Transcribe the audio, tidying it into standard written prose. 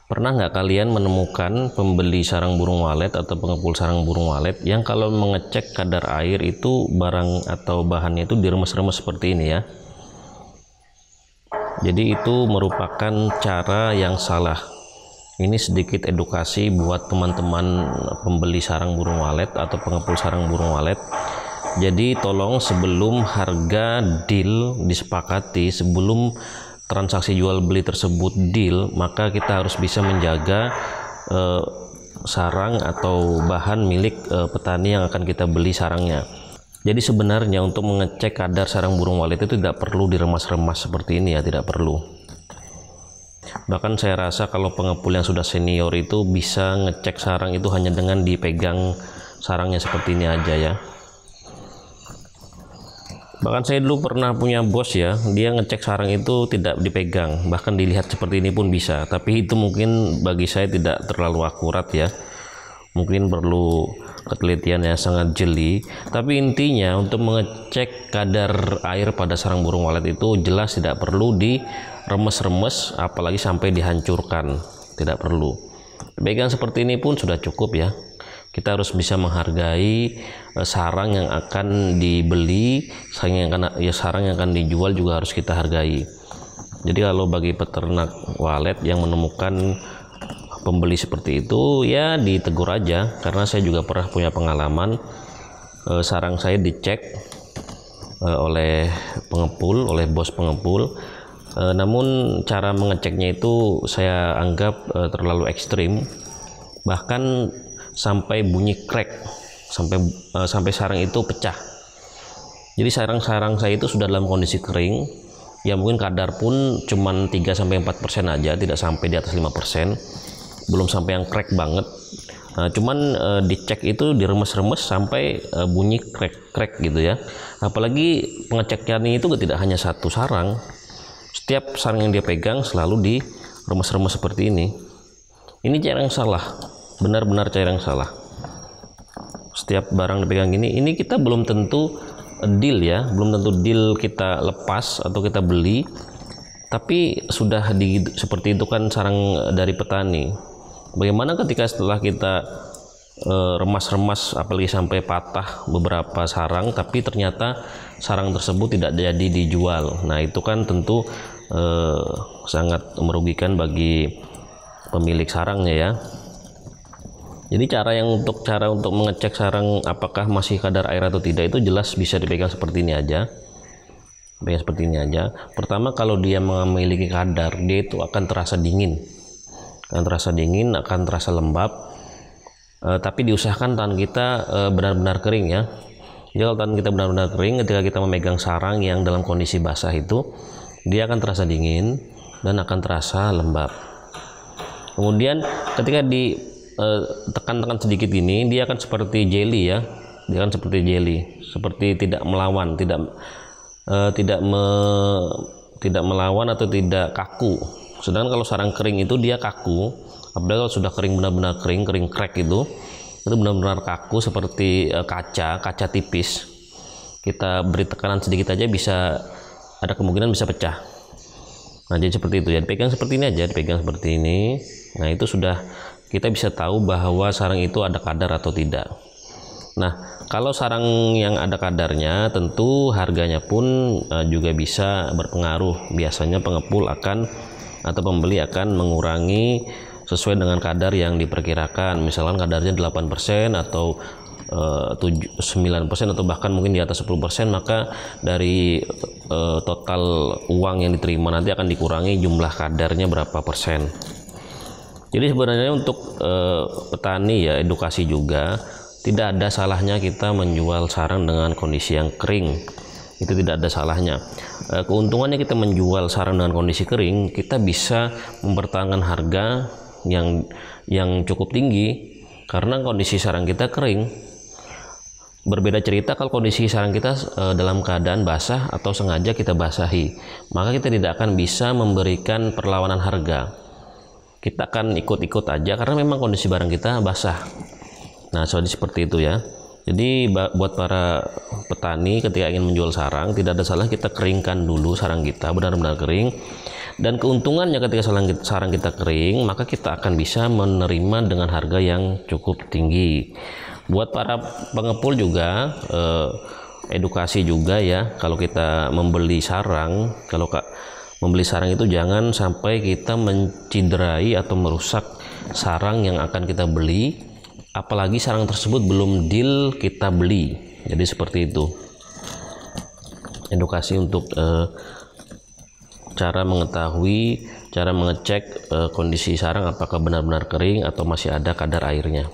Pernah nggak kalian menemukan pembeli sarang burung walet atau pengepul sarang burung walet yang kalau mengecek kadar air itu barang atau bahannya itu diremes-remes seperti ini ya? Jadi itu merupakan cara yang salah. Ini sedikit edukasi buat teman-teman pembeli sarang burung walet atau pengepul sarang burung walet. Jadi tolong sebelum harga deal disepakati, sebelum transaksi jual beli tersebut deal, maka kita harus bisa menjaga sarang atau bahan milik petani yang akan kita beli sarangnya. Jadi sebenarnya untuk mengecek kadar sarang burung walet itu tidak perlu diremas-remas seperti ini ya, tidak perlu. Bahkan saya rasa kalau pengepul yang sudah senior itu bisa ngecek sarang itu hanya dengan dipegang sarangnya seperti ini aja ya. Bahkan saya dulu pernah punya bos ya, dia ngecek sarang itu tidak dipegang, bahkan dilihat seperti ini pun bisa. Tapi itu mungkin bagi saya tidak terlalu akurat ya, mungkin perlu ketelitian yang sangat jeli. Tapi intinya untuk mengecek kadar air pada sarang burung walet itu jelas tidak perlu diremes-remes, apalagi sampai dihancurkan, tidak perlu. Pegang seperti ini pun sudah cukup ya. Kita harus bisa menghargai sarang yang akan dibeli, sarang yang akan dijual juga harus kita hargai. Jadi kalau bagi peternak walet yang menemukan pembeli seperti itu, ya ditegur aja, karena saya juga pernah punya pengalaman sarang saya dicek oleh pengepul, oleh bos pengepul. Namun cara mengeceknya itu saya anggap terlalu ekstrim, bahkan sampai bunyi crack, sampai sarang itu pecah. Jadi sarang-sarang saya itu sudah dalam kondisi kering, ya mungkin kadar pun cuman 3-4% aja, tidak sampai di atas 5%, belum sampai yang crack banget. Nah, cuman dicek itu diremes-remes sampai bunyi crack gitu ya. Apalagi pengecekannya itu tidak hanya satu sarang, setiap sarang yang dia pegang selalu diremes-remes seperti ini. Ini cara yang salah, benar-benar cara yang salah. Setiap barang dipegang gini, ini kita belum tentu deal ya, belum tentu deal kita lepas atau kita beli, tapi sudah seperti itu kan sarang dari petani. Bagaimana ketika setelah kita remas-remas, apalagi sampai patah beberapa sarang, tapi ternyata sarang tersebut tidak jadi dijual. Nah itu kan tentu sangat merugikan bagi pemilik sarangnya ya. Jadi cara untuk mengecek sarang apakah masih kadar air atau tidak itu jelas bisa dipegang seperti ini aja. Pegang seperti ini aja. Pertama, kalau dia memiliki kadar, dia itu akan terasa dingin. Akan terasa lembab. Tapi diusahakan tangan kita benar-benar kering ya. Jadi kalau tangan kita benar-benar kering, ketika kita memegang sarang yang dalam kondisi basah itu, dia akan terasa dingin dan akan terasa lembab. Kemudian ketika tekan-tekan sedikit gini, dia akan seperti jelly ya, seperti tidak melawan, tidak melawan atau tidak kaku. Sedangkan kalau sarang kering itu dia kaku, apalagi kalau sudah kering benar-benar kering crack itu benar-benar kaku seperti kaca tipis. Kita beri tekanan sedikit aja bisa ada kemungkinan bisa pecah. Nah jadi seperti itu ya, dipegang seperti ini aja, dipegang seperti ini. Nah itu sudah kita bisa tahu bahwa sarang itu ada kadar atau tidak. Nah, kalau sarang yang ada kadarnya, tentu harganya pun juga bisa berpengaruh. Biasanya pengepul atau pembeli akan mengurangi sesuai dengan kadar yang diperkirakan. Misalkan kadarnya 8% atau 9% atau bahkan mungkin di atas 10%, maka dari total uang yang diterima nanti akan dikurangi jumlah kadarnya berapa persen. Jadi sebenarnya untuk petani ya, edukasi juga, tidak ada salahnya kita menjual sarang dengan kondisi yang kering. Itu tidak ada salahnya. Keuntungannya kita menjual sarang dengan kondisi kering, kita bisa mempertahankan harga yang cukup tinggi karena kondisi sarang kita kering. Berbeda cerita kalau kondisi sarang kita dalam keadaan basah atau sengaja kita basahi, maka kita tidak akan bisa memberikan perlawanan harga. Kita akan ikut-ikut aja karena memang kondisi barang kita basah. Nah, seperti itu ya. Jadi buat para petani ketika ingin menjual sarang, tidak ada salah kita keringkan dulu sarang kita benar-benar kering. Dan keuntungannya ketika sarang kita kering, maka kita akan bisa menerima dengan harga yang cukup tinggi. Buat para pengepul juga, edukasi juga ya, kalau kita membeli sarang, membeli sarang itu jangan sampai kita menciderai atau merusak sarang yang akan kita beli, apalagi sarang tersebut belum deal kita beli. Jadi seperti itu. Edukasi untuk cara mengetahui, cara mengecek kondisi sarang apakah benar-benar kering atau masih ada kadar airnya.